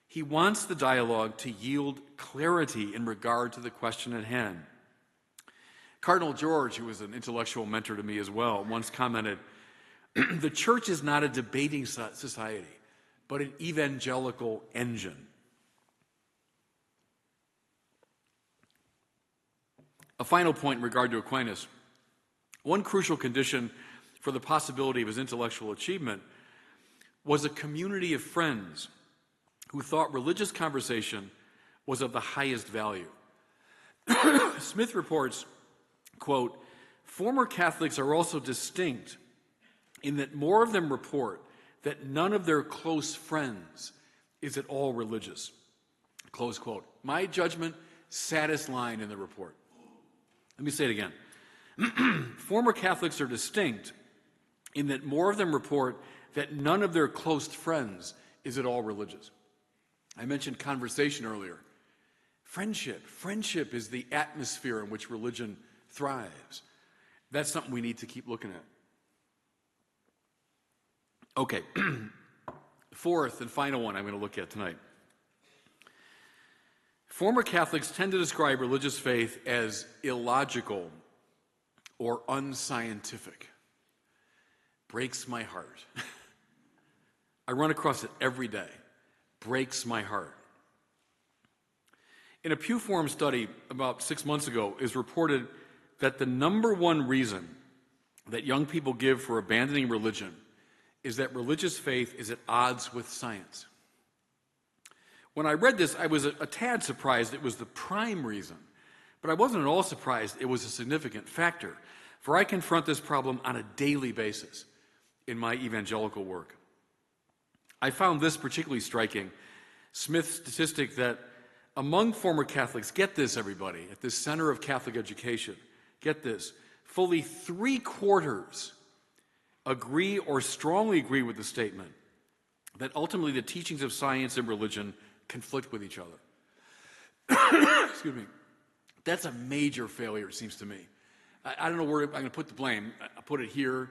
S2: He wants the dialogue to yield clarity in regard to the question at hand. Cardinal George, who was an intellectual mentor to me as well, once commented, "The church is not a debating society, but an evangelical engine." A final point in regard to Aquinas. One crucial condition for the possibility of his intellectual achievement was a community of friends who thought religious conversation was of the highest value. Smith reports, quote, "Former Catholics are also distinct in that more of them report that none of their close friends is at all religious." Close quote. My judgment, saddest line in the report. Let me say it again. Former Catholics are distinct in that more of them report that none of their close friends is at all religious. I mentioned conversation earlier. Friendship is the atmosphere in which religion thrives. That's something we need to keep looking at. Okay, fourth and final one I'm going to look at tonight. Former Catholics tend to describe religious faith as illogical or unscientific. Breaks my heart. I run across it every day. Breaks my heart. In a Pew Forum study about 6 months ago, is reported that the number one reason that young people give for abandoning religion is that religious faith is at odds with science. When I read this, I was a tad surprised it was the prime reason, but I wasn't at all surprised it was a significant factor, for I confront this problem on a daily basis in my evangelical work. I found this particularly striking. Smith's statistic that Among former Catholics, get this, everybody, at the center of Catholic education, get this, fully 3/4 agree or strongly agree with the statement that ultimately the teachings of science and religion conflict with each other. Excuse me. That's a major failure, it seems to me. I don't know where I'm going to put the blame. I'll put it here.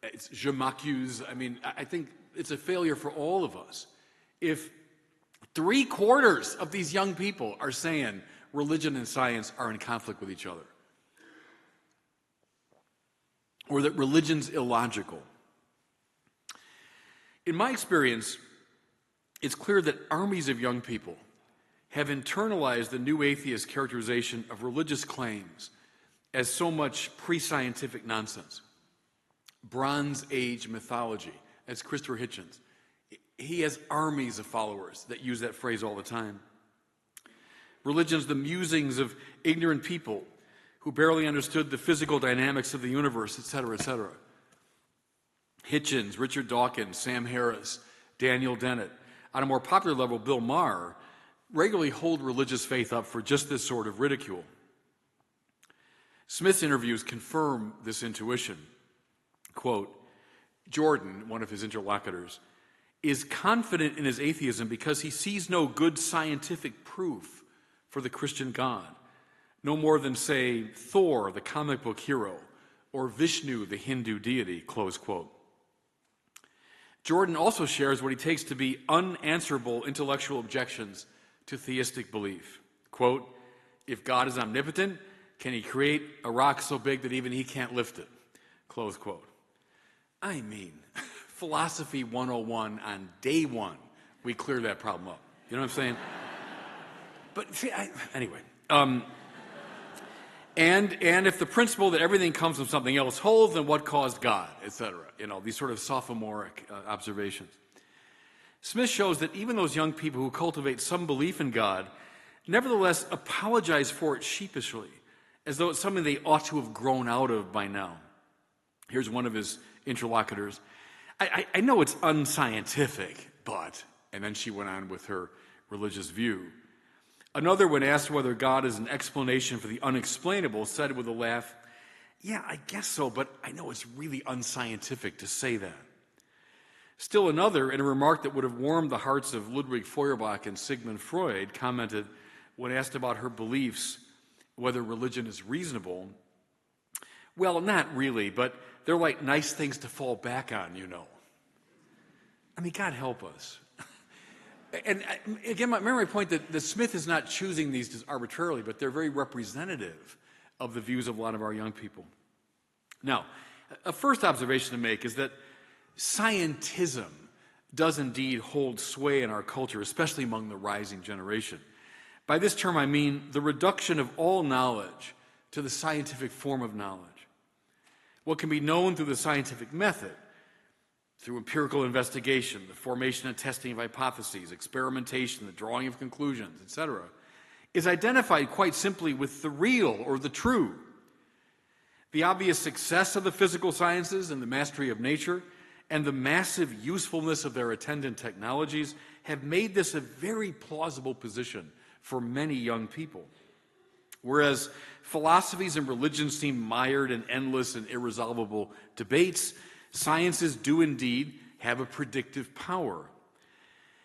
S2: It's je m'accuse. I mean, I think it's a failure for all of us. If 3/4 of these young people are saying religion and science are in conflict with each other, or that religion's illogical. In my experience, it's clear that armies of young people have internalized the new atheist characterization of religious claims as so much pre-scientific nonsense. Bronze Age mythology, as Christopher Hitchens. He has armies of followers that use that phrase all the time. Religion's the musings of ignorant people who barely understood the physical dynamics of the universe, etc., etc. Hitchens, Richard Dawkins, Sam Harris, Daniel Dennett. On a more popular level, Bill Maher regularly hold religious faith up for just this sort of ridicule. Smith's interviews confirm this intuition. Quote, Jordan, one of his interlocutors, is confident in his atheism because he sees no good scientific proof for the Christian God, no more than, say, Thor, the comic book hero, or Vishnu, the Hindu deity, close quote. Jordan also shares what he takes to be unanswerable intellectual objections to theistic belief. Quote, if God is omnipotent, can he create a rock so big that even he can't lift it? Close quote. I mean, philosophy 101 on day one, we clear that problem up. You know what I'm saying? But see, anyway. And if the principle that everything comes from something else holds, then what caused God, etc.? You know, these sort of sophomoric observations. Smith shows that even those young people who cultivate some belief in God nevertheless apologize for it sheepishly, as though it's something they ought to have grown out of by now. Here's one of his interlocutors. I know it's unscientific, but, and then she went on with her religious view. Another, when asked whether God is an explanation for the unexplainable, said with a laugh, yeah, I guess so, but I know it's really unscientific to say that. Still another, in a remark that would have warmed the hearts of Ludwig Feuerbach and Sigmund Freud, commented, when asked about her beliefs, whether religion is reasonable, well, not really, but they're like nice things to fall back on, you know. I mean, God help us. And again, remember my point that Smith is not choosing these just arbitrarily, but they're very representative of the views of a lot of our young people. Now, a first observation to make is that scientism does indeed hold sway in our culture, especially among the rising generation. By this term, I mean the reduction of all knowledge to the scientific form of knowledge. What can be known through the scientific method, through empirical investigation, the formation and testing of hypotheses, experimentation, the drawing of conclusions, etc., is identified quite simply with the real or the true. The obvious success of the physical sciences and the mastery of nature and the massive usefulness of their attendant technologies have made this a very plausible position for many young people. Whereas philosophies and religions seem mired in endless and irresolvable debates, sciences do indeed have a predictive power.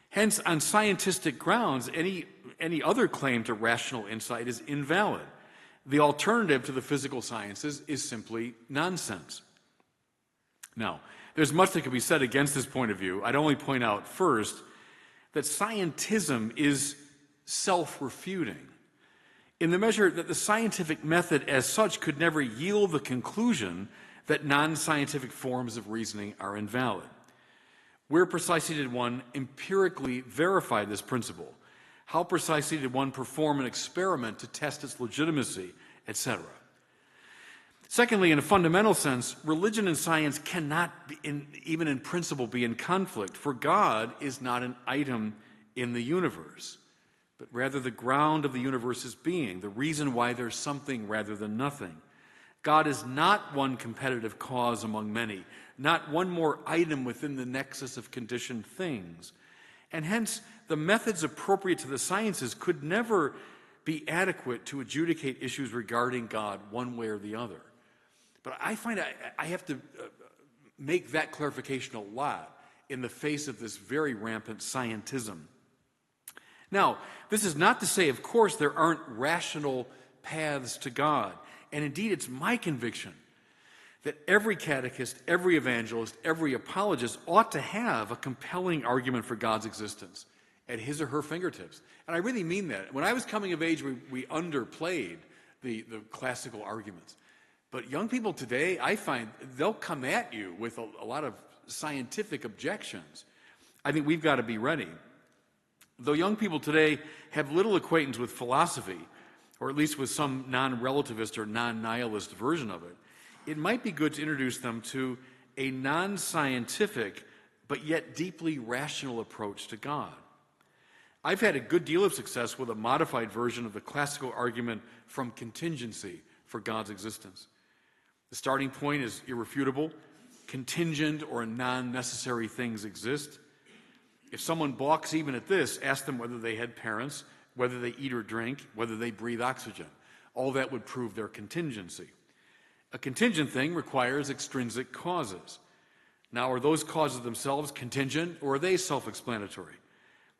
S2: Hence, on scientific grounds, any other claim to rational insight is invalid. The alternative to the physical sciences is simply nonsense. Now, there's much that could be said against this point of view. I'd only point out first that scientism is self-refuting, in the measure that the scientific method as such could never yield the conclusion that non-scientific forms of reasoning are invalid. Where precisely did one empirically verify this principle? How precisely did one perform an experiment to test its legitimacy, etc.? Secondly, in a fundamental sense, religion and science cannot, even in principle, be in conflict, for God is not an item in the universe, but rather the ground of the universe's being, the reason why there's something rather than nothing. God is not one competitive cause among many, not one more item within the nexus of conditioned things. And hence, the methods appropriate to the sciences could never be adequate to adjudicate issues regarding God one way or the other. But I find I have to make that clarification a lot in the face of this very rampant scientism. Now, this is not to say, of course, there aren't rational paths to God. And indeed, it's my conviction that every catechist, every evangelist, every apologist ought to have a compelling argument for God's existence at his or her fingertips. And I really mean that. When I was coming of age, we underplayed the classical arguments. But young people today, I find they'll come at you with a lot of scientific objections. I think we've got to be ready. Though young people today have little acquaintance with philosophy, or at least with some non-relativist or non-nihilist version of it, it might be good to introduce them to a non-scientific but yet deeply rational approach to God. I've had a good deal of success with a modified version of the classical argument from Contingency for God's existence. The starting point is irrefutable. Contingent or non-necessary things exist. If someone balks even at this, ask them whether they had parents, whether they eat or drink, whether they breathe oxygen. All that would prove their contingency. A contingent thing requires extrinsic causes. Now, are those causes themselves contingent, or are they self-explanatory?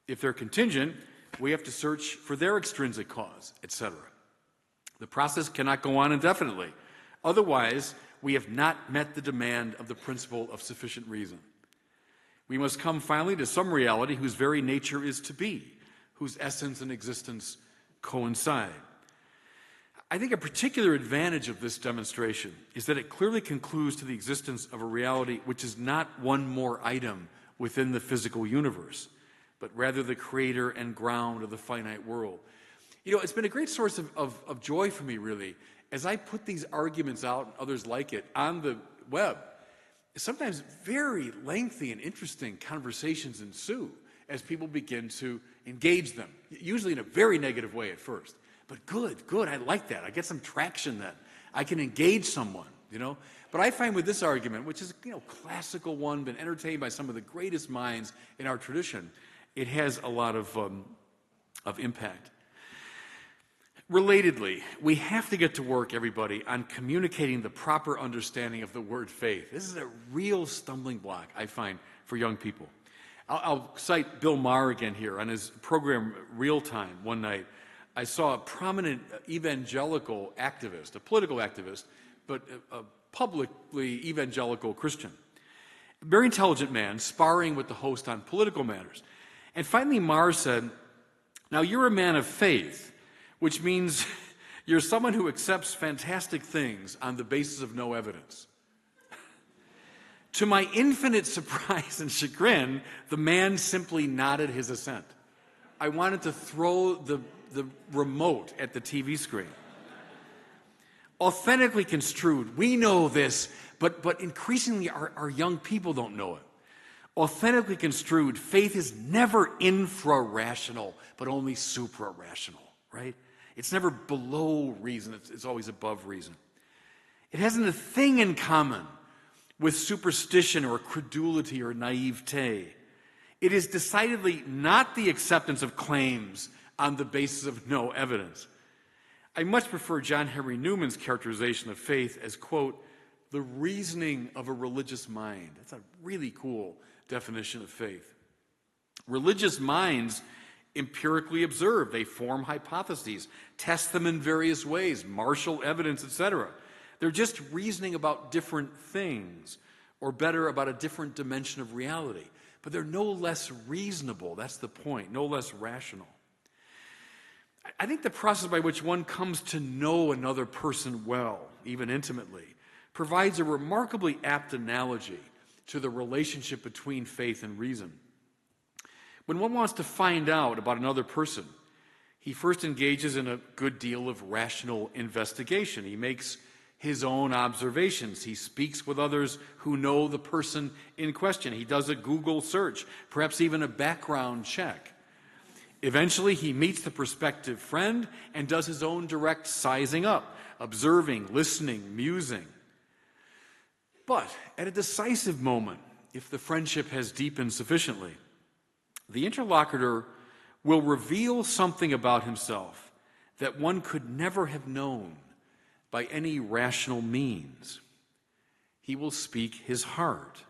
S2: If they're contingent, we have to search for their extrinsic cause, etc. The process cannot go on indefinitely. Otherwise, we have not met the demand of the principle of sufficient reason. We must come finally to some reality whose very nature is to be, whose essence and existence coincide. I think a particular advantage of this demonstration is that it clearly concludes to the existence of a reality which is not one more item within the physical universe, but rather the creator and ground of the finite world. You know, it's been a great source of joy for me, really, as I put these arguments out, and others like it, on the web. Sometimes very lengthy and interesting conversations ensue as people begin to engage them, usually in a very negative way at first. But good, I like that. I get some traction then. I can engage someone, you know. But I find with this argument, which is, classical one, been entertained by some of the greatest minds in our tradition, it has a lot of impact. Relatedly, we have to get to work, everybody, on communicating the proper understanding of the word faith. This is a real stumbling block, I find, for young people. I'll cite Bill Maher again here. On his program Real Time one night, I saw a prominent evangelical activist, a political activist, but a publicly evangelical Christian. A very intelligent man, sparring with the host on political matters. And finally, Maher said, "Now you're a man of faith, which means you're someone who accepts fantastic things on the basis of no evidence." To my infinite surprise and chagrin, the man simply nodded his assent. I wanted to throw the remote at the TV screen. Authentically construed, we know this, but increasingly our young people don't know it. Authentically construed, faith is never infra-rational, but only supra-rational, right? It's never below reason, it's always above reason. It hasn't a thing in common with superstition or credulity or naivete. It is decidedly not the acceptance of claims on the basis of no evidence. I much prefer John Henry Newman's characterization of faith as, quote, the reasoning of a religious mind. That's a really cool definition of faith. Religious minds empirically observe. They form hypotheses, test them in various ways, marshal evidence, etc. They're just reasoning about different things, or better, about a different dimension of reality. But they're no less reasonable. That's the point, no less rational. I think the process by which one comes to know another person well, even intimately, provides a remarkably apt analogy to the relationship between faith and reason. When one wants to find out about another person, he first engages in a good deal of rational investigation. He makes his own observations. He speaks with others who know the person in question. He does a Google search, perhaps even a background check. Eventually, he meets the prospective friend and does his own direct sizing up, observing, listening, musing. But at a decisive moment, if the friendship has deepened sufficiently, the interlocutor will reveal something about himself that one could never have known by any rational means. He will speak his heart.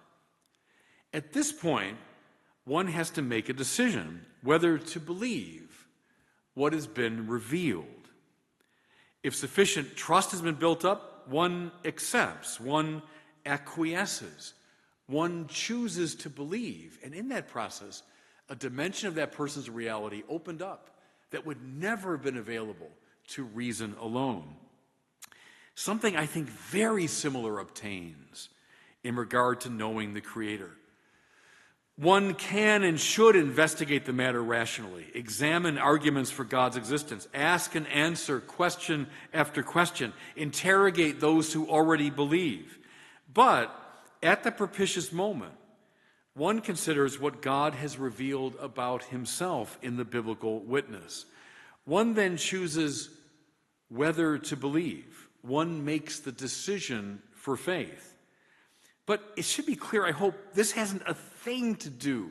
S2: At this point, one has to make a decision whether to believe what has been revealed. If sufficient trust has been built up, one accepts, one acquiesces, one chooses to believe. And in that process, a dimension of that person's reality opened up that would never have been available to reason alone. Something I think very similar obtains in regard to knowing the Creator. One can and should investigate the matter rationally, examine arguments for God's existence, ask and answer question after question, interrogate those who already believe. But at the propitious moment, one considers what God has revealed about himself in the biblical witness. One then chooses whether to believe. One makes the decision for faith. But it should be clear, I hope, this hasn't a thing to do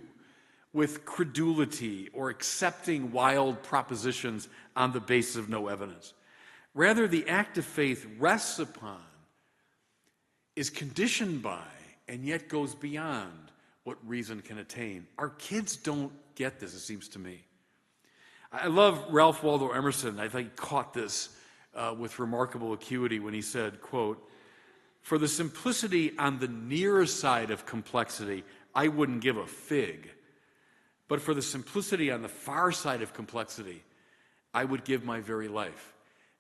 S2: with credulity or accepting wild propositions on the basis of no evidence. Rather, the act of faith rests upon, is conditioned by, and yet goes beyond what reason can attain. Our kids don't get this, it seems to me. I love Ralph Waldo Emerson. I think he caught this with remarkable acuity when he said, quote, "For the simplicity on the near side of complexity, I wouldn't give a fig. But for the simplicity on the far side of complexity, I would give my very life."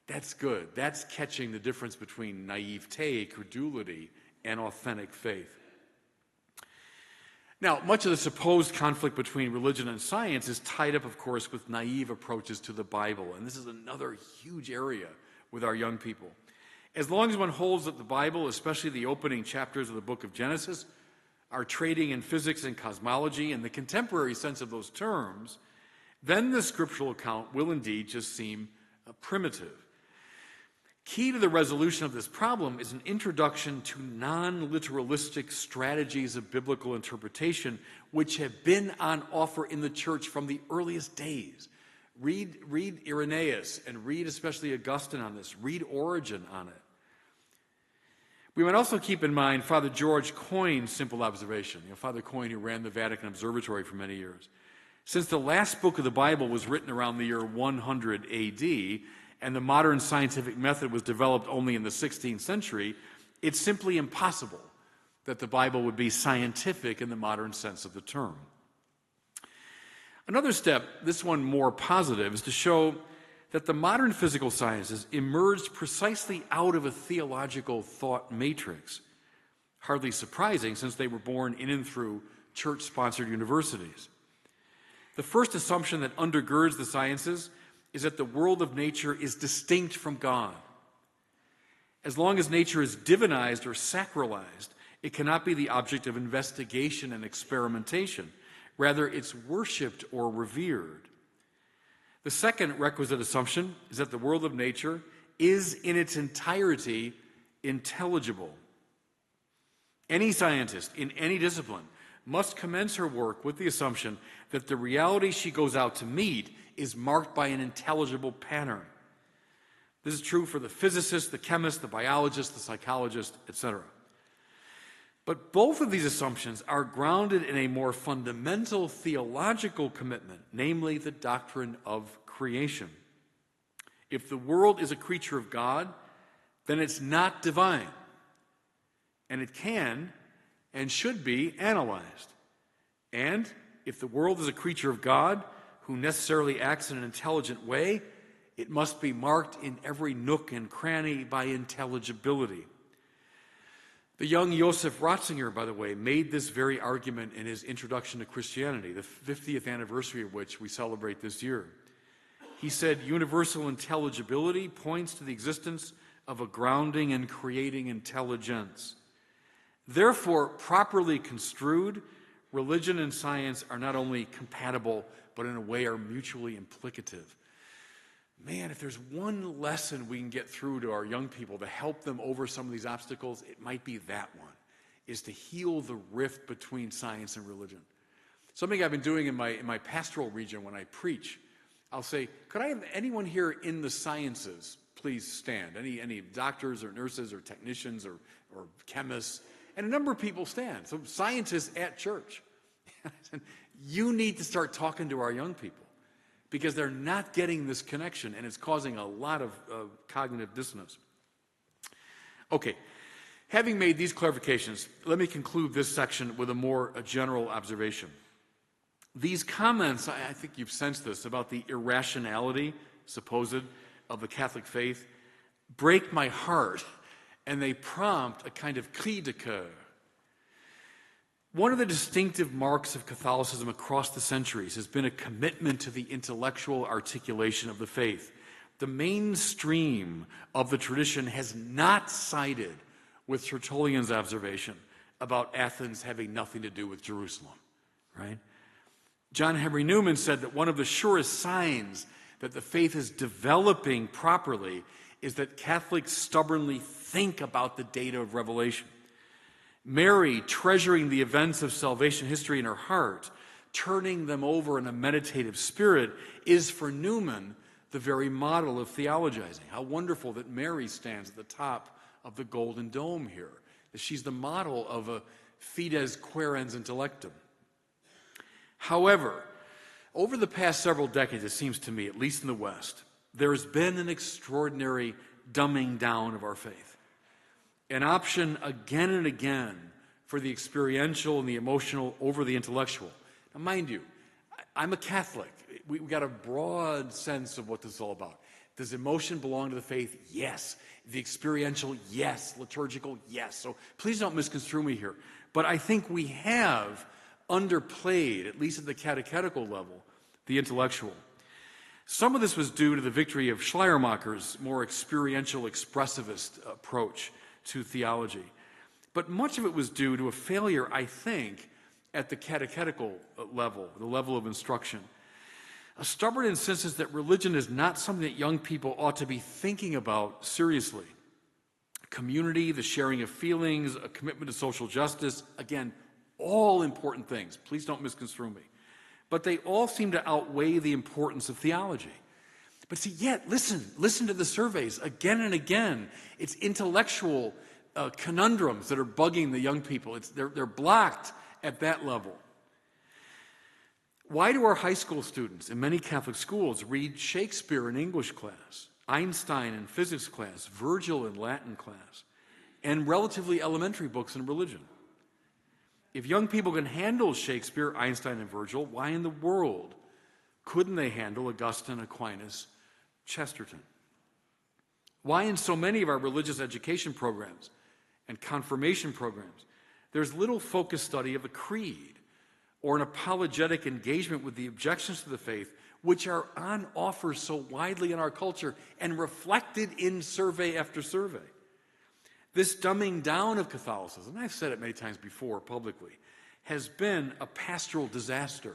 S2: That's good. That's catching the difference between naivete, credulity, and authentic faith. Now, much of the supposed conflict between religion and science is tied up, of course, with naive approaches to the Bible. And this is another huge area with our young people. As long as one holds that the Bible, especially the opening chapters of the book of Genesis, are trading in physics and cosmology in the contemporary sense of those terms, then the scriptural account will indeed just seem primitive. Key to the resolution of this problem is an introduction to non-literalistic strategies of biblical interpretation, which have been on offer in the church from the earliest days. Read Irenaeus and read especially Augustine on this. Read Origen on it. We might also keep in mind Father George Coyne's simple observation. Father Coyne, who ran the Vatican Observatory for many years. Since the last book of the Bible was written around the year 100 AD, and the modern scientific method was developed only in the 16th century, it's simply impossible that the Bible would be scientific in the modern sense of the term. Another step, this one more positive, is to show that the modern physical sciences emerged precisely out of a theological thought matrix. Hardly surprising, since they were born in and through church-sponsored universities. The first assumption that undergirds the sciences is that the world of nature is distinct from God. As long as nature is divinized or sacralized, it cannot be the object of investigation and experimentation. Rather, it's worshipped or revered. The second requisite assumption is that the world of nature is in its entirety intelligible. Any scientist in any discipline must commence her work with the assumption that the reality she goes out to meet is marked by an intelligible pattern. This is true for the physicist, the chemist, the biologist, the psychologist, etc. But both of these assumptions are grounded in a more fundamental theological commitment, namely the doctrine of creation. If the world is a creature of God, then it's not divine, and it can and should be analyzed. And if the world is a creature of God, who necessarily acts in an intelligent way, it must be marked in every nook and cranny by intelligibility. The young Joseph Ratzinger, by the way, made this very argument in his Introduction to Christianity, the 50th anniversary of which we celebrate this year. He said, "Universal intelligibility points to the existence of a grounding and creating intelligence. Therefore, properly construed, religion and science are not only compatible, but in a way are mutually implicative." Man, if there's one lesson we can get through to our young people to help them over some of these obstacles, it might be that one, is to heal the rift between science and religion. Something I've been doing in my pastoral region when I preach, I'll say, could I have anyone here in the sciences please stand? Any doctors or nurses or technicians or chemists? And a number of people stand. So scientists at church. You need to start talking to our young people because they're not getting this connection, and it's causing a lot of cognitive dissonance. Okay, having made these clarifications, let me conclude this section with a general observation. These comments, I think you've sensed this, about the irrationality, supposed, of the Catholic faith, break my heart, and they prompt a kind of cri de coeur. One of the distinctive marks of Catholicism across the centuries has been a commitment to the intellectual articulation of the faith. The mainstream of the tradition has not sided with Tertullian's observation about Athens having nothing to do with Jerusalem, right? John Henry Newman said that one of the surest signs that the faith is developing properly is that Catholics stubbornly think about the data of revelation. Mary, treasuring the events of salvation history in her heart, turning them over in a meditative spirit, is for Newman the very model of theologizing. How wonderful that Mary stands at the top of the golden dome here. That she's the model of a fides quaerens intellectum. However, over the past several decades, it seems to me, at least in the West, there has been an extraordinary dumbing down of our faith. An option again and again for the experiential and the emotional over the intellectual. Now, mind you, I'm a Catholic. We've got a broad sense of what this is all about. Does emotion belong to the faith? Yes. The experiential? Yes. Liturgical? Yes. So please don't misconstrue me here. But I think we have underplayed, at least at the catechetical level, the intellectual. Some of this was due to the victory of Schleiermacher's more experiential expressivist approach to theology. But much of it was due to a failure, I think, at the catechetical level, the level of instruction. A stubborn insistence that religion is not something that young people ought to be thinking about seriously. Community, the sharing of feelings, a commitment to social justice, again, all important things. Please don't misconstrue me. But they all seem to outweigh the importance of theology. But see, yet, listen to the surveys again and again. It's intellectual conundrums that are bugging the young people. They're blocked at that level. Why do our high school students in many Catholic schools read Shakespeare in English class, Einstein in physics class, Virgil in Latin class, and relatively elementary books in religion? If young people can handle Shakespeare, Einstein, and Virgil, why in the world couldn't they handle Augustine, Aquinas, Chesterton? Why in so many of our religious education programs and confirmation programs, there's little focused study of the creed or an apologetic engagement with the objections to the faith, which are on offer so widely in our culture and reflected in survey after survey? This dumbing down of Catholicism, and I've said it many times before publicly, has been a pastoral disaster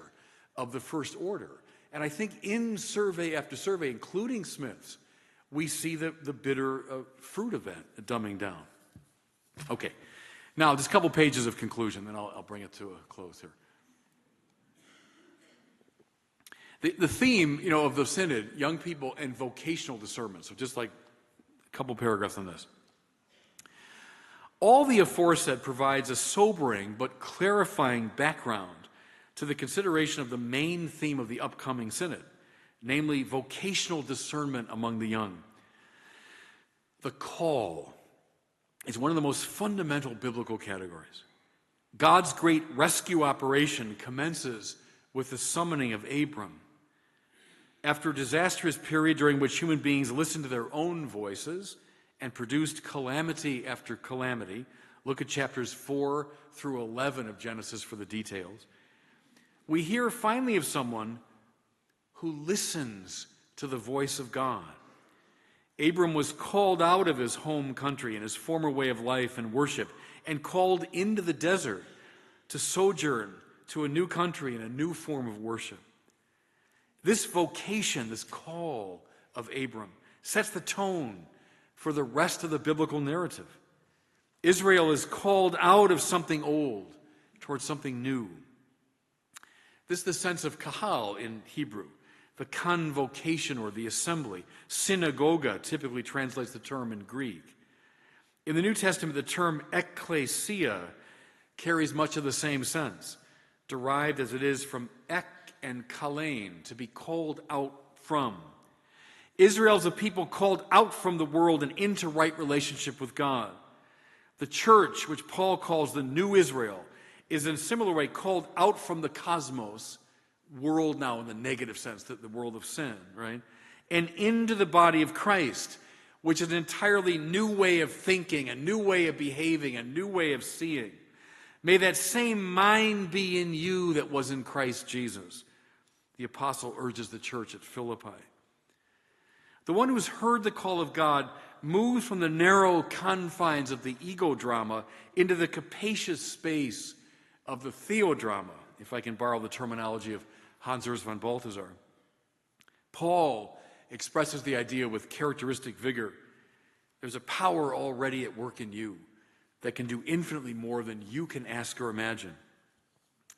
S2: of the first order. And I think in survey after survey, including Smith's, we see the bitter fruit of that dumbing down. Okay, now just a couple pages of conclusion, then I'll bring it to a close here. The theme, of the Synod, young people and vocational discernment. So just like a couple paragraphs on this. All the aforesaid provides a sobering but clarifying background to the consideration of the main theme of the upcoming Synod, namely vocational discernment among the young. The call is one of the most fundamental biblical categories. God's great rescue operation commences with the summoning of Abram. After a disastrous period during which human beings listened to their own voices and produced calamity after calamity, look at chapters 4 through 11 of Genesis for the details, we hear finally of someone who listens to the voice of God. Abram was called out of his home country and his former way of life and worship and called into the desert to sojourn to a new country and a new form of worship. This vocation, this call of Abram, sets the tone for the rest of the biblical narrative. Israel is called out of something old towards something new. This is the sense of kahal in Hebrew, the convocation or the assembly. Synagoga typically translates the term in Greek. In the New Testament, the term ecclesia carries much of the same sense, derived as it is from ek and kalein, to be called out from. Israel is a people called out from the world and into right relationship with God. The church, which Paul calls the new Israel, is in a similar way called out from the cosmos, world now in the negative sense, the world of sin, right? And into the body of Christ, which is an entirely new way of thinking, a new way of behaving, a new way of seeing. May that same mind be in you that was in Christ Jesus. The apostle urges the church at Philippi. The one who has heard the call of God moves from the narrow confines of the ego drama into the capacious space of the theodrama, if I can borrow the terminology of Hans Urs von Balthasar. Paul expresses the idea with characteristic vigor. There's a power already at work in you that can do infinitely more than you can ask or imagine.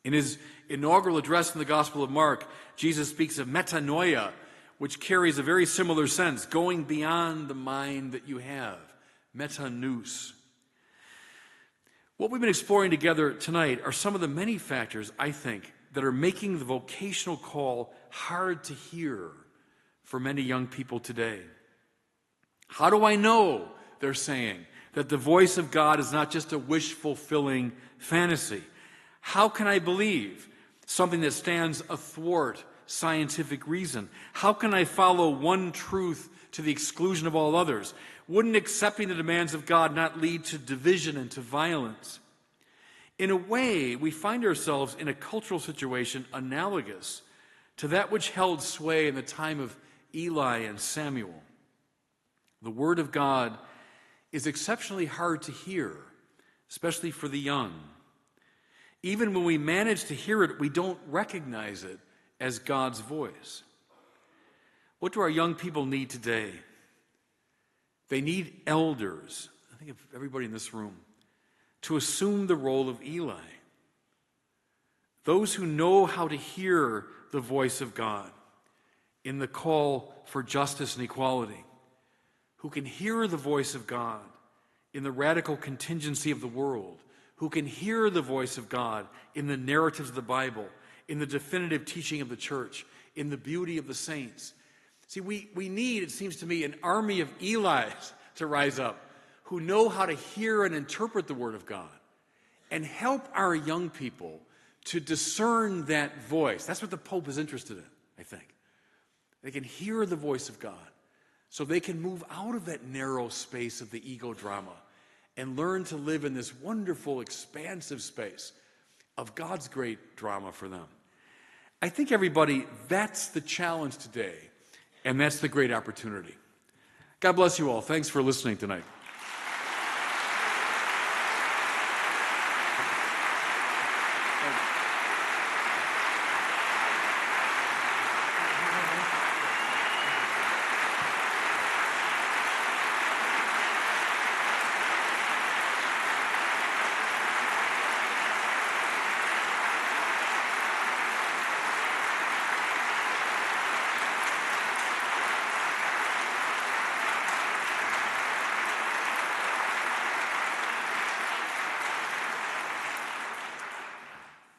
S2: In his inaugural address in the Gospel of Mark, Jesus speaks of metanoia, which carries a very similar sense, going beyond the mind that you have, metanous. What we've been exploring together tonight are some of the many factors, I think, that are making the vocational call hard to hear for many young people today. How do I know, they're saying, that the voice of God is not just a wish-fulfilling fantasy? How can I believe something that stands athwart scientific reason? How can I follow one truth to the exclusion of all others? Wouldn't accepting the demands of God not lead to division and to violence? In a way, we find ourselves in a cultural situation analogous to that which held sway in the time of Eli and Samuel. The Word of God is exceptionally hard to hear, especially for the young. Even when we manage to hear it, we don't recognize it as God's voice. What do our young people need today? They need elders, I think of everybody in this room, to assume the role of Eli. Those who know how to hear the voice of God in the call for justice and equality, who can hear the voice of God in the radical contingency of the world, who can hear the voice of God in the narratives of the Bible, in the definitive teaching of the church, in the beauty of the saints. See, we need, it seems to me, an army of Elis to rise up who know how to hear and interpret the Word of God and help our young people to discern that voice. That's what the Pope is interested in, I think. They can hear the voice of God so they can move out of that narrow space of the ego drama and learn to live in this wonderful, expansive space of God's great drama for them. I think, everybody, that's the challenge today, and that's the great opportunity. God bless you all. Thanks for listening tonight.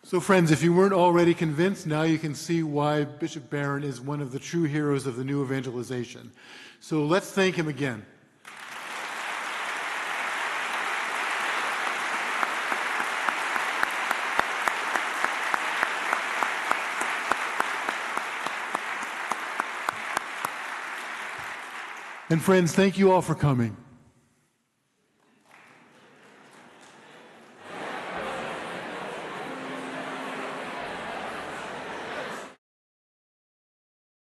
S1: So friends, if you weren't already convinced, now you can see why Bishop Barron is one of the true heroes of the new evangelization. So let's thank him again. And friends, thank you all for coming.